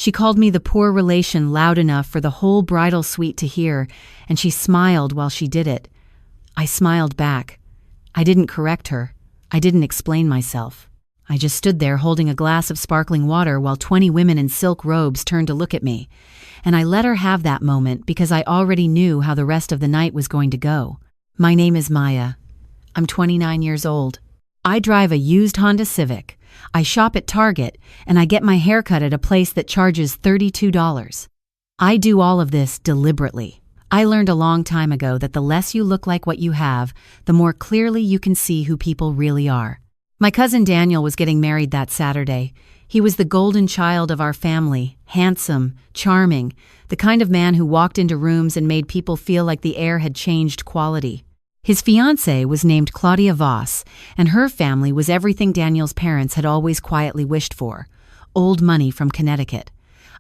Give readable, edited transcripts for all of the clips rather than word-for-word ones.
She called me the poor relation loud enough for the whole bridal suite to hear, and she smiled while she did it. I smiled back. I didn't correct her. I didn't explain myself. I just stood there holding a glass of sparkling water while 20 women in silk robes turned to look at me. And I let her have that moment because I already knew how the rest of the night was going to go. My name is Maya. I'm 29 years old. I drive a used Honda Civic. I shop at Target, and I get my hair cut at a place that charges $32. I do all of this deliberately. I learned a long time ago that the less you look like what you have, the more clearly you can see who people really are. My cousin Daniel was getting married that Saturday. He was the golden child of our family, handsome, charming, the kind of man who walked into rooms and made people feel like the air had changed quality. His fiancée was named Claudia Voss, and her family was everything Daniel's parents had always quietly wished for: old money from Connecticut,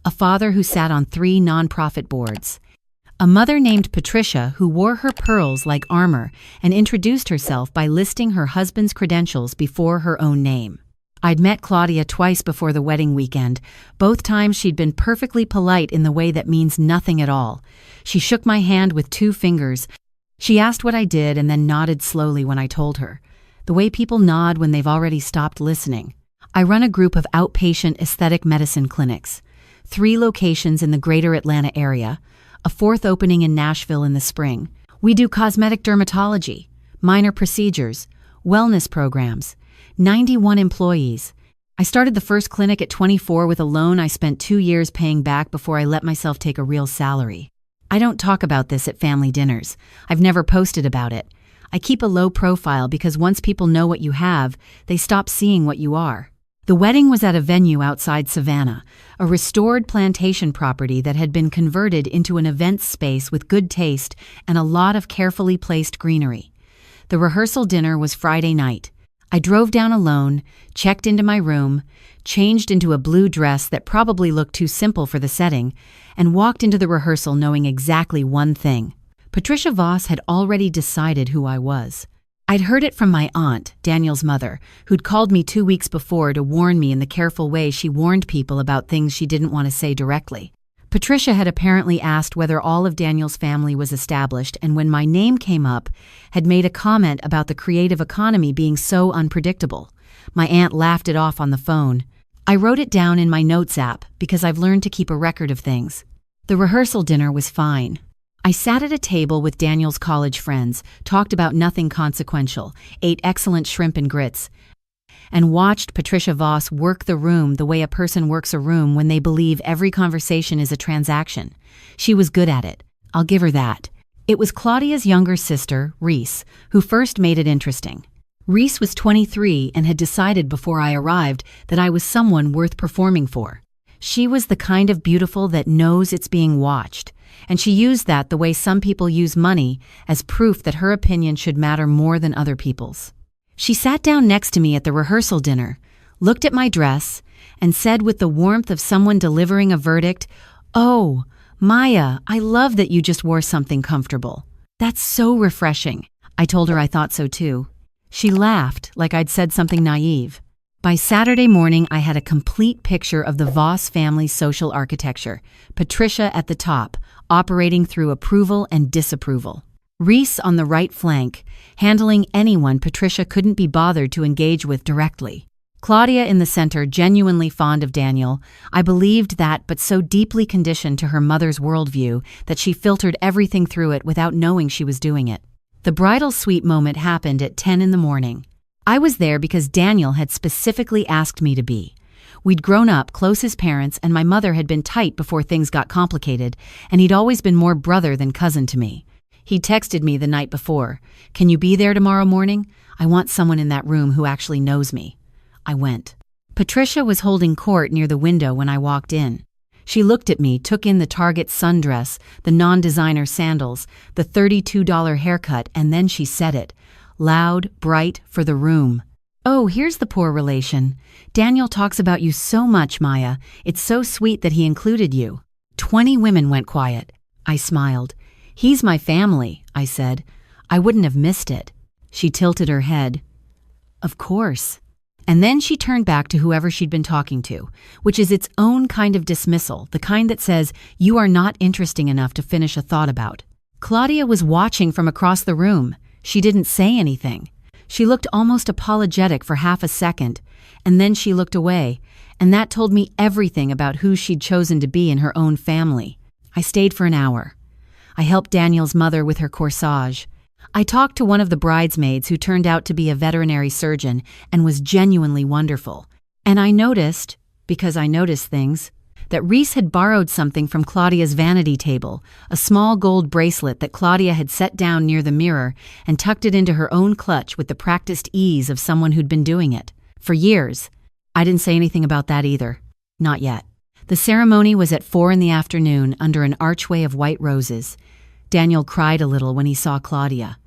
a father who sat on 3 nonprofit boards, a mother named Patricia who wore her pearls like armor and introduced herself by listing her husband's credentials before her own name. I'd met Claudia twice before the wedding weekend. Both times she'd been perfectly polite in the way that means nothing at all. She shook my hand with 2 fingers. She asked what I did and then nodded slowly when I told her, the way people nod when they've already stopped listening. I run a group of outpatient aesthetic medicine clinics, 3 locations in the greater Atlanta area, a 4th opening in Nashville in the spring. We do cosmetic dermatology, minor procedures, wellness programs, 91 employees. I started the first clinic at 24 with a loan I spent 2 years paying back before I let myself take a real salary. I don't talk about this at family dinners. I've never posted about it. I keep a low profile because once people know what you have, they stop seeing what you are. The wedding was at a venue outside Savannah, a restored plantation property that had been converted into an event space with good taste and a lot of carefully placed greenery. The rehearsal dinner was Friday night. I drove down alone, checked into my room, changed into a blue dress that probably looked too simple for the setting, and walked into the rehearsal knowing exactly one thing. Patricia Voss had already decided who I was. I'd heard it from my aunt, Daniel's mother, who'd called me 2 weeks before to warn me in the careful way she warned people about things she didn't want to say directly. Patricia had apparently asked whether all of Daniel's family was established, and when my name came up, had made a comment about the creative economy being so unpredictable. My aunt laughed it off on the phone. I wrote it down in my notes app because I've learned to keep a record of things. The rehearsal dinner was fine. I sat at a table with Daniel's college friends, talked about nothing consequential, ate excellent shrimp and grits, and watched Patricia Voss work the room the way a person works a room when they believe every conversation is a transaction. She was good at it. I'll give her that. It was Claudia's younger sister, Reese, who first made it interesting. Reese was 23 and had decided before I arrived that I was someone worth performing for. She was the kind of beautiful that knows it's being watched, and she used that the way some people use money as proof that her opinion should matter more than other people's. She sat down next to me at the rehearsal dinner, looked at my dress, and said with the warmth of someone delivering a verdict, "Oh, Maya, I love that you just wore something comfortable. That's so refreshing." I told her I thought so too. She laughed like I'd said something naive. By Saturday morning, I had a complete picture of the Voss family's social architecture, Patricia at the top, operating through approval and disapproval. Reese on the right flank, handling anyone Patricia couldn't be bothered to engage with directly. Claudia in the center, genuinely fond of Daniel. I believed that, but so deeply conditioned to her mother's worldview that she filtered everything through it without knowing she was doing it. The bridal suite moment happened at 10 in the morning. I was there because Daniel had specifically asked me to be. We'd grown up close as parents, and my mother had been tight before things got complicated, and he'd always been more brother than cousin to me. He texted me the night before, "Can you be there tomorrow morning? I want someone in that room who actually knows me." I went. Patricia was holding court near the window when I walked in. She looked at me, took in the Target sundress, the non-designer sandals, the $32 haircut, and then she said it, loud, bright, for the room. "Oh, here's the poor relation. Daniel talks about you so much, Maya. It's so sweet that he included you." 20 women went quiet. I smiled. "He's my family," I said. "I wouldn't have missed it." She tilted her head. "Of course." And then she turned back to whoever she'd been talking to, which is its own kind of dismissal, the kind that says, you are not interesting enough to finish a thought about. Claudia was watching from across the room. She didn't say anything. She looked almost apologetic for half a second, and then she looked away, and that told me everything about who she'd chosen to be in her own family. I stayed for an hour. I helped Daniel's mother with her corsage. I talked to one of the bridesmaids who turned out to be a veterinary surgeon and was genuinely wonderful. And I noticed, because I noticed things, that Reese had borrowed something from Claudia's vanity table, a small gold bracelet that Claudia had set down near the mirror and tucked it into her own clutch with the practiced ease of someone who'd been doing it for years. I didn't say anything about that either. Not yet. The ceremony was at 4 p.m. under an archway of white roses. Daniel cried a little when he saw Claudia.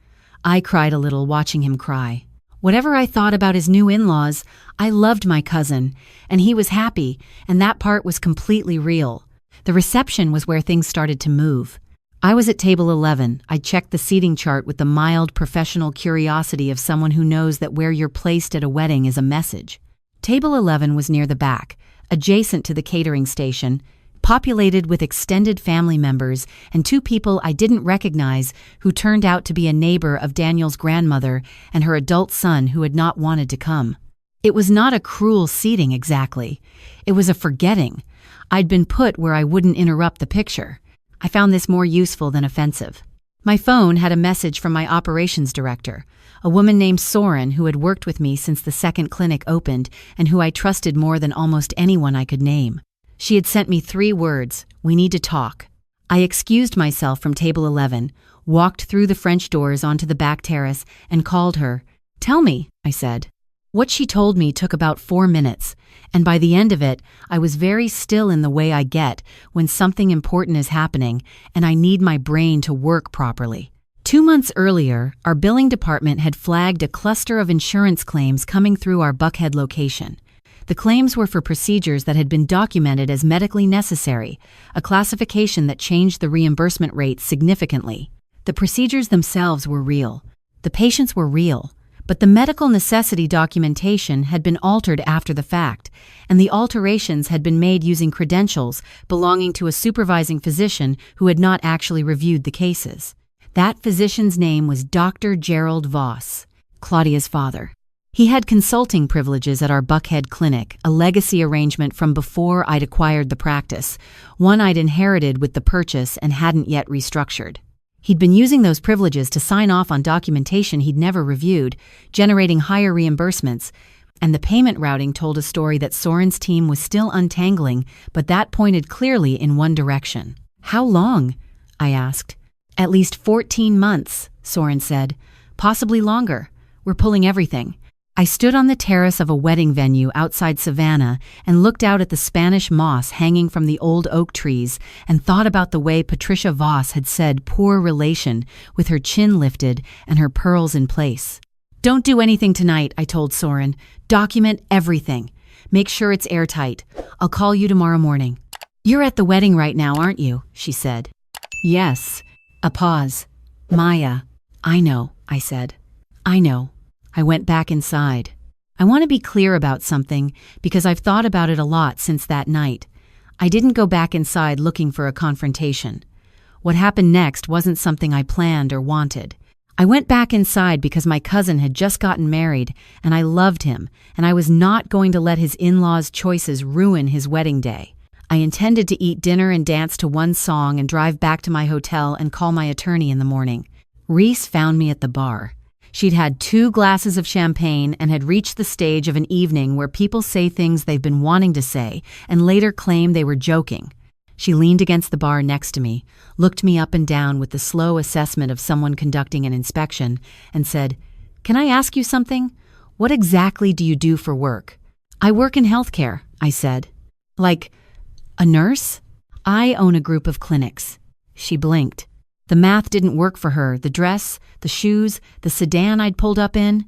I cried a little watching him cry. Whatever I thought about his new in-laws, I loved my cousin, and he was happy, and that part was completely real. The reception was where things started to move. I was at table 11. I checked the seating chart with the mild professional curiosity of someone who knows that where you're placed at a wedding is a message. Table 11 was near the back, adjacent to the catering station, populated with extended family members and 2 people I didn't recognize who turned out to be a neighbor of Daniel's grandmother and her adult son who had not wanted to come. It was not a cruel seating exactly. It was a forgetting. I'd been put where I wouldn't interrupt the picture. I found this more useful than offensive. My phone had a message from my operations director, a woman named Soren who had worked with me since the second clinic opened and who I trusted more than almost anyone I could name. She had sent me 3 words: we need to talk. I excused myself from table 11, walked through the French doors onto the back terrace, and called her. Tell me, I said. What she told me took about 4 minutes, and by the end of it, I was very still in the way I get when something important is happening and I need my brain to work properly. 2 months earlier, our billing department had flagged a cluster of insurance claims coming through our Buckhead location. The claims were for procedures that had been documented as medically necessary, a classification that changed the reimbursement rate significantly. The procedures themselves were real. The patients were real. But the medical necessity documentation had been altered after the fact, and the alterations had been made using credentials belonging to a supervising physician who had not actually reviewed the cases. That physician's name was Dr. Gerald Voss, Claudia's father. He had consulting privileges at our Buckhead clinic, a legacy arrangement from before I'd acquired the practice, one I'd inherited with the purchase and hadn't yet restructured. He'd been using those privileges to sign off on documentation he'd never reviewed, generating higher reimbursements, and the payment routing told a story that Soren's team was still untangling, but that pointed clearly in one direction. How long? I asked. At least 14 months, Soren said. Possibly longer. We're pulling everything. I stood on the terrace of a wedding venue outside Savannah and looked out at the Spanish moss hanging from the old oak trees and thought about the way Patricia Voss had said poor relation with her chin lifted and her pearls in place. Don't do anything tonight, I told Soren. Document everything. Make sure it's airtight. I'll call you tomorrow morning. You're at the wedding right now, aren't you? She said. Yes. A pause. Maya. I know, I said. I know. I went back inside. I want to be clear about something because I've thought about it a lot since that night. I didn't go back inside looking for a confrontation. What happened next wasn't something I planned or wanted. I went back inside because my cousin had just gotten married and I loved him, and I was not going to let his in-laws' choices ruin his wedding day. I intended to eat dinner and dance to one song and drive back to my hotel and call my attorney in the morning. Reese found me at the bar. She'd had 2 glasses of champagne and had reached the stage of an evening where people say things they've been wanting to say and later claim they were joking. She leaned against the bar next to me, looked me up and down with the slow assessment of someone conducting an inspection, and said, "Can I ask you something? What exactly do you do for work?" "I work in healthcare," I said. "Like a nurse?" "I own a group of clinics." She blinked. The math didn't work for her, the dress, the shoes, the sedan I'd pulled up in.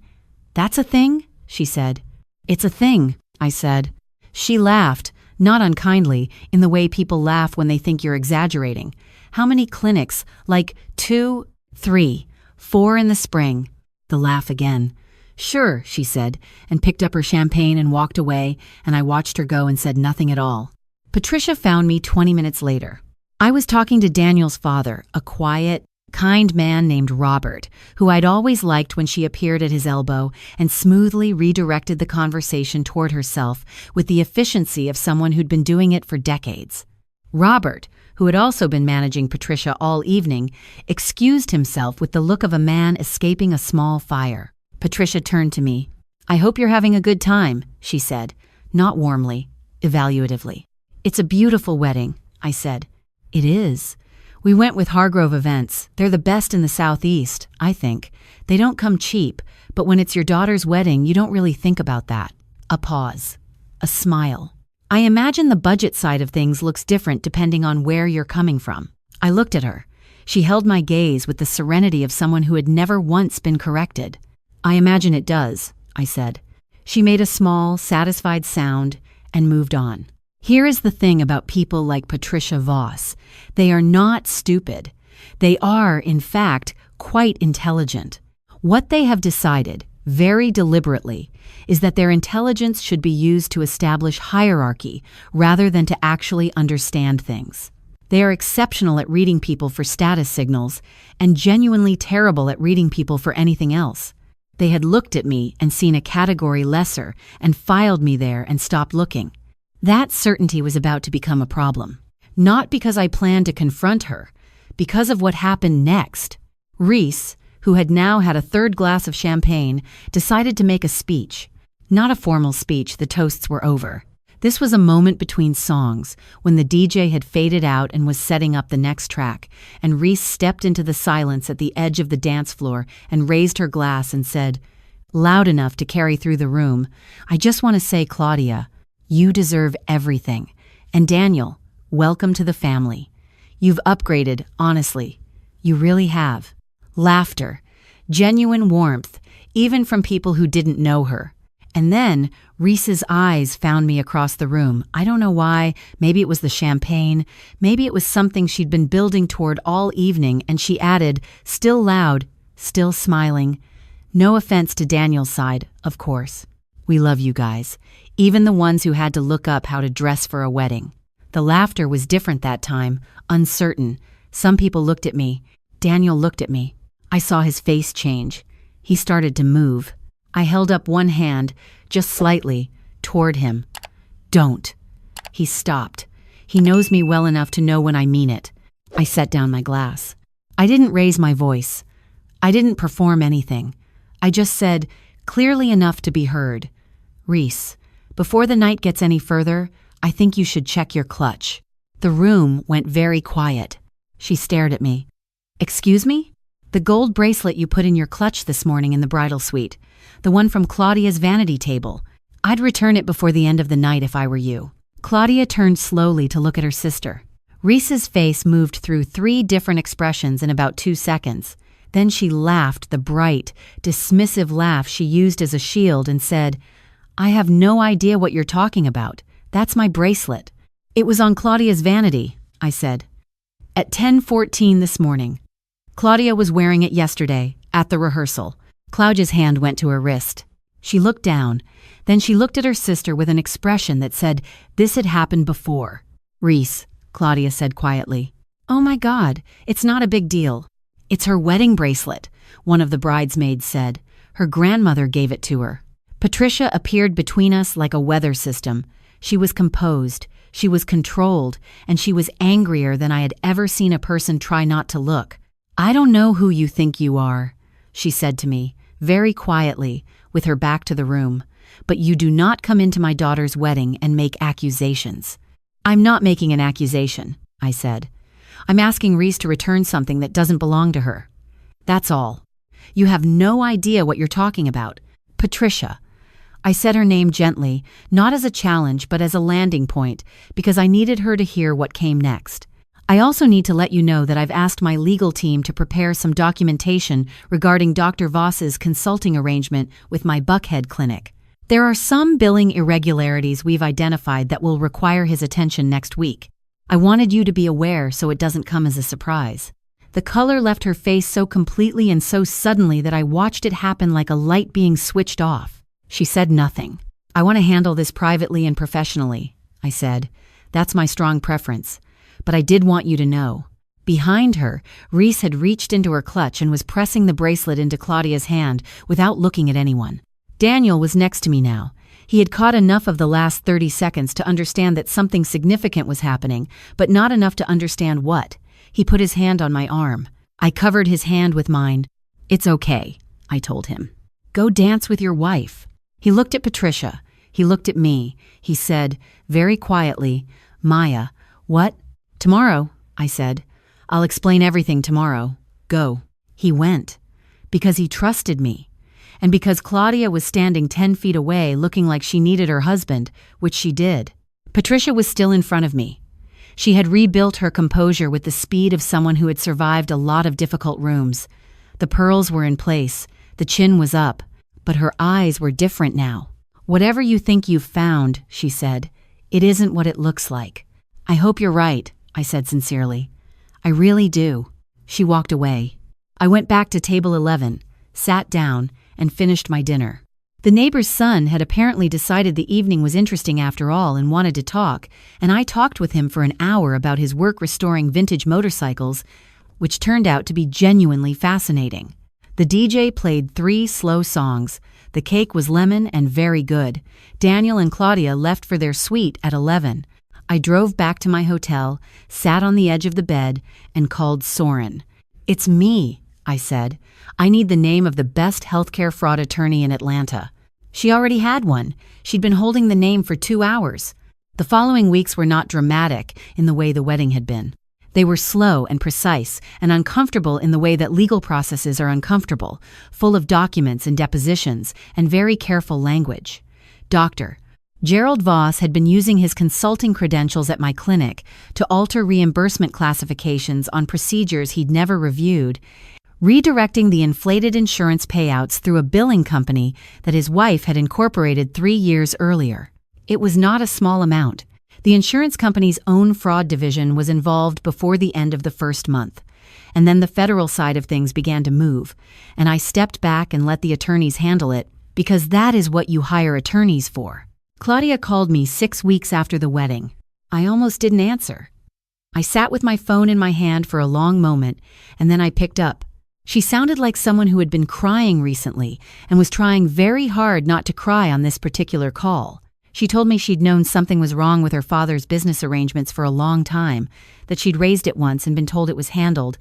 "That's a thing?" she said. "It's a thing," I said. She laughed, not unkindly, in the way people laugh when they think you're exaggerating. "How many clinics? Like 2, 3, 4 in the spring." The laugh again. "Sure," she said, and picked up her champagne and walked away, and I watched her go and said nothing at all. Patricia found me 20 minutes later. I was talking to Daniel's father, a quiet, kind man named Robert, who I'd always liked when she appeared at his elbow and smoothly redirected the conversation toward herself with the efficiency of someone who'd been doing it for decades. Robert, who had also been managing Patricia all evening, excused himself with the look of a man escaping a small fire. Patricia turned to me. "I hope you're having a good time," she said, not warmly, evaluatively. "It's a beautiful wedding," I said. "It is. We went with Hargrove Events. They're the best in the Southeast, I think. They don't come cheap, but when it's your daughter's wedding, you don't really think about that." A pause. A smile. "I imagine the budget side of things looks different depending on where you're coming from." I looked at her. She held my gaze with the serenity of someone who had never once been corrected. "I imagine it does," I said. She made a small, satisfied sound and moved on. Here is the thing about people like Patricia Voss. They are not stupid. They are, in fact, quite intelligent. What they have decided, very deliberately, is that their intelligence should be used to establish hierarchy rather than to actually understand things. They are exceptional at reading people for status signals and genuinely terrible at reading people for anything else. They had looked at me and seen a category lesser and filed me there and stopped looking. That certainty was about to become a problem. Not because I planned to confront her, because of what happened next. Reese, who had now had a third glass of champagne, decided to make a speech. Not a formal speech, the toasts were over. This was a moment between songs, when the DJ had faded out and was setting up the next track, and Reese stepped into the silence at the edge of the dance floor and raised her glass and said, loud enough to carry through the room, "I just want to say, Claudia, you deserve everything. And Daniel, welcome to the family. You've upgraded, honestly. You really have." Laughter, genuine warmth, even from people who didn't know her. And then Reese's eyes found me across the room. I don't know why. Maybe it was the champagne. Maybe it was something she'd been building toward all evening, and she added, still loud, still smiling, "No offense to Daniel's side, of course. We love you guys, even the ones who had to look up how to dress for a wedding." The laughter was different that time, uncertain. Some people looked at me. Daniel looked at me. I saw his face change. He started to move. I held up one hand, just slightly, toward him. "Don't." He stopped. He knows me well enough to know when I mean it. I set down my glass. I didn't raise my voice. I didn't perform anything. I just said, clearly enough to be heard, "Reese, before the night gets any further, I think you should check your clutch." The room went very quiet. She stared at me. "Excuse me?" "The gold bracelet you put in your clutch this morning in the bridal suite. The one from Claudia's vanity table. I'd return it before the end of the night if I were you." Claudia turned slowly to look at her sister. Reese's face moved through 3 different expressions in about 2 seconds. Then she laughed the bright, dismissive laugh she used as a shield and said, "I have no idea what you're talking about. That's my bracelet." "It was on Claudia's vanity," I said. "At 10:14 this morning. Claudia was wearing it yesterday, at the rehearsal." Claudia's hand went to her wrist. She looked down. Then she looked at her sister with an expression that said this had happened before. "Reese," Claudia said quietly. "Oh my God, it's not a big deal." "It's her wedding bracelet," one of the bridesmaids said. "Her grandmother gave it to her." Patricia appeared between us like a weather system. She was composed, she was controlled, and she was angrier than I had ever seen a person try not to look. "I don't know who you think you are," she said to me, very quietly, with her back to the room, "but you do not come into my daughter's wedding and make accusations." "I'm not making an accusation," I said. "I'm asking Reese to return something that doesn't belong to her. That's all. You have no idea what you're talking about. Patricia." I said her name gently, not as a challenge but as a landing point, because I needed her to hear what came next. I also need to let you know that I've asked my legal team to prepare some documentation regarding Dr. Voss's consulting arrangement with my Buckhead clinic. There are some billing irregularities we've identified that will require his attention next week. I wanted you to be aware so it doesn't come as a surprise. The color left her face so completely and so suddenly that I watched it happen like a light being switched off. She said nothing. "I want to handle this privately and professionally," I said. "That's my strong preference. But I did want you to know." Behind her, Reese had reached into her clutch and was pressing the bracelet into Claudia's hand without looking at anyone. Daniel was next to me now. He had caught enough of the last 30 seconds to understand that something significant was happening, but not enough to understand what. He put his hand on my arm. I covered his hand with mine. "It's okay," I told him. "Go dance with your wife." He looked at Patricia. He looked at me. He said, very quietly, "Maya, what?" "Tomorrow," I said. "I'll explain everything tomorrow. Go." He went. Because he trusted me. And because Claudia was standing 10 feet away looking like she needed her husband, which she did. Patricia was still in front of me. She had rebuilt her composure with the speed of someone who had survived a lot of difficult rooms. The pearls were in place, the chin was up, but her eyes were different now. "Whatever you think you've found," she said, "it isn't what it looks like." "I hope you're right," I said sincerely. "I really do." She walked away. I went back to table 11, sat down, and finished my dinner. The neighbor's son had apparently decided the evening was interesting after all and wanted to talk, and I talked with him for an hour about his work restoring vintage motorcycles, which turned out to be genuinely fascinating. The DJ played 3 slow songs. The cake was lemon and very good. Daniel and Claudia left for their suite at 11. I drove back to my hotel, sat on the edge of the bed, and called Soren. "It's me," I said. "I need the name of the best healthcare fraud attorney in Atlanta." She already had one. She'd been holding the name for 2 hours. The following weeks were not dramatic in the way the wedding had been. They were slow and precise and uncomfortable in the way that legal processes are uncomfortable, full of documents and depositions and very careful language. Dr. Gerald Voss had been using his consulting credentials at my clinic to alter reimbursement classifications on procedures he'd never reviewed, redirecting the inflated insurance payouts through a billing company that his wife had incorporated 3 years earlier. It was not a small amount. The insurance company's own fraud division was involved before the end of the first month, and then the federal side of things began to move, and I stepped back and let the attorneys handle it, because that is what you hire attorneys for. Claudia called me 6 weeks after the wedding. I almost didn't answer. I sat with my phone in my hand for a long moment, and then I picked up. She sounded like someone who had been crying recently and was trying very hard not to cry on this particular call. She told me she'd known something was wrong with her father's business arrangements for a long time, that she'd raised it once and been told it was handled,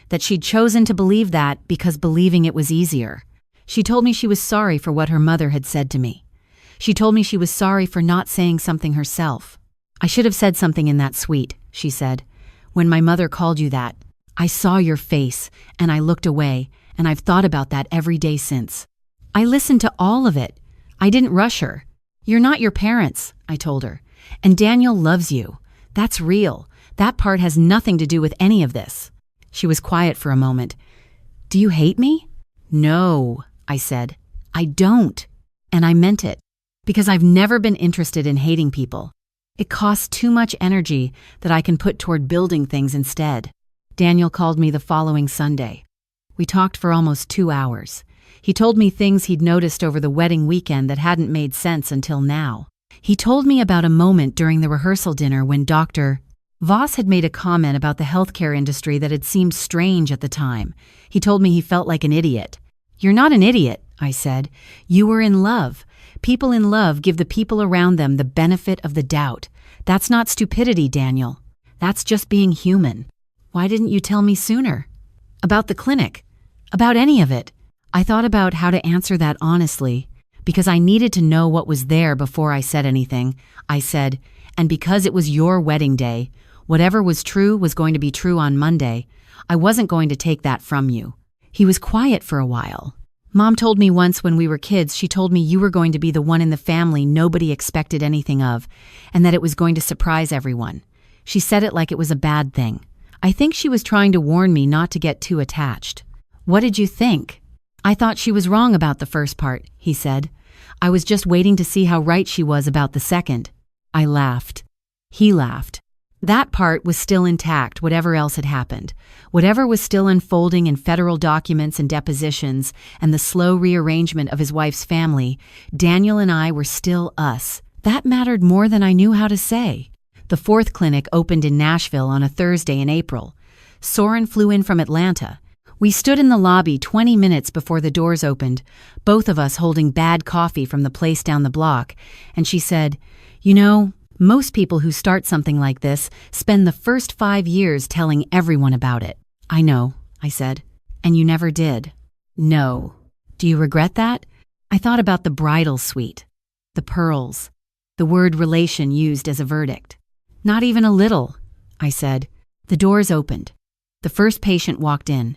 that she'd chosen to believe that because believing it was easier. She told me she was sorry for what her mother had said to me. She told me she was sorry for not saying something herself. "I should have said something in that suite," she said. "When my mother called you that, I saw your face, and I looked away, and I've thought about that every day since. I listened to all of it. I didn't rush her. You're not your parents," I told her. "And Daniel loves you. That's real. That part has nothing to do with any of this." She was quiet for a moment. "Do you hate me?" "No," I said. "I don't." And I meant it. Because I've never been interested in hating people. It costs too much energy that I can put toward building things instead. Daniel called me the following Sunday. We talked for almost 2 hours. He told me things he'd noticed over the wedding weekend that hadn't made sense until now. He told me about a moment during the rehearsal dinner when Dr. Voss had made a comment about the healthcare industry that had seemed strange at the time. He told me he felt like an idiot. "You're not an idiot," I said. "You were in love. People in love give the people around them the benefit of the doubt. That's not stupidity, Daniel. That's just being human. Why didn't you tell me sooner?" "About the clinic. About any of it." I thought about how to answer that honestly, because I needed to know what was there before I said anything. I said, "And because it was your wedding day, whatever was true was going to be true on Monday. I wasn't going to take that from you." He was quiet for a while. "Mom told me once when we were kids, she told me you were going to be the one in the family nobody expected anything of, and that it was going to surprise everyone. She said it like it was a bad thing. I think she was trying to warn me not to get too attached." "What did you think?" "I thought she was wrong about the first part," he said. "I was just waiting to see how right she was about the second." I laughed. He laughed. That part was still intact, whatever else had happened. Whatever was still unfolding in federal documents and depositions and the slow rearrangement of his wife's family, Daniel and I were still us. That mattered more than I knew how to say. The fourth clinic opened in Nashville on a Thursday in April. Soren flew in from Atlanta. We stood in the lobby 20 minutes before the doors opened, both of us holding bad coffee from the place down the block, and she said, "You know, most people who start something like this spend the first 5 years telling everyone about it." "I know," I said. "And you never did." "No." "Do you regret that?" I thought about the bridal suite, the pearls, the word relation used as a verdict. "Not even a little," I said. The doors opened. The first patient walked in.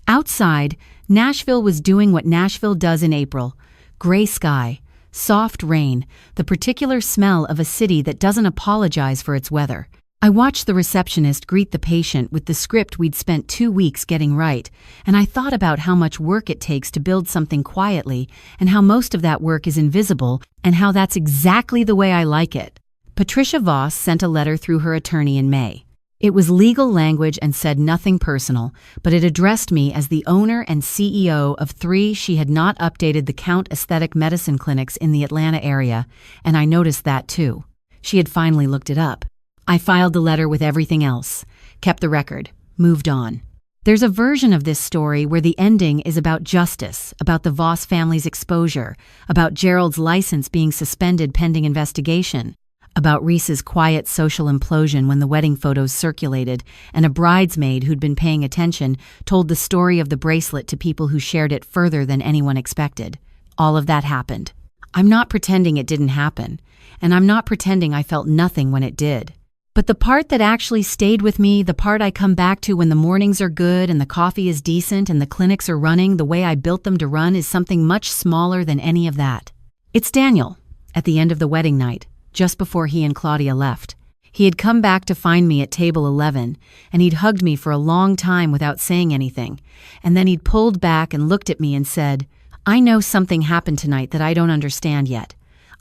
Outside, Nashville was doing what Nashville does in April. Gray sky, soft rain, the particular smell of a city that doesn't apologize for its weather. I watched the receptionist greet the patient with the script we'd spent 2 weeks getting right, and I thought about how much work it takes to build something quietly, and how most of that work is invisible, and how that's exactly the way I like it. Patricia Voss sent a letter through her attorney in May. It was legal language and said nothing personal, but it addressed me as the owner and CEO of 3 she had not updated the Count aesthetic medicine clinics in the Atlanta area, and I noticed that too. She had finally looked it up. I filed the letter with everything else, kept the record, moved on. There's a version of this story where the ending is about justice, about the Voss family's exposure, about Gerald's license being suspended pending investigation, about Reese's quiet social implosion when the wedding photos circulated, and a bridesmaid who'd been paying attention told the story of the bracelet to people who shared it further than anyone expected. All of that happened. I'm not pretending it didn't happen, and I'm not pretending I felt nothing when it did. But the part that actually stayed with me, the part I come back to when the mornings are good and the coffee is decent and the clinics are running the way I built them to run, is something much smaller than any of that. It's Daniel, at the end of the wedding night, just before he and Claudia left. He had come back to find me at table 11, and he'd hugged me for a long time without saying anything, and then he'd pulled back and looked at me and said, "I know something happened tonight that I don't understand yet.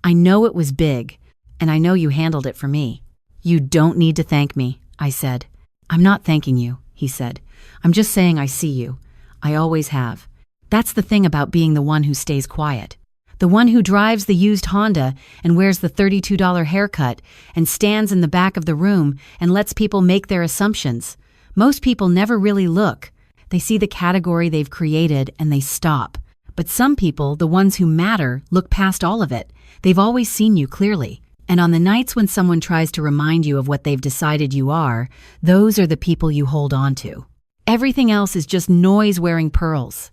I know it was big, and I know you handled it for me." "You don't need to thank me," I said. "I'm not thanking you," he said. "I'm just saying I see you. I always have. That's the thing about being the one who stays quiet. The one who drives the used Honda and wears the $32 haircut and stands in the back of the room and lets people make their assumptions. Most people never really look. They see the category they've created and they stop. But some people, the ones who matter, look past all of it. They've always seen you clearly. And on the nights when someone tries to remind you of what they've decided you are, those are the people you hold on to. Everything else is just noise wearing pearls.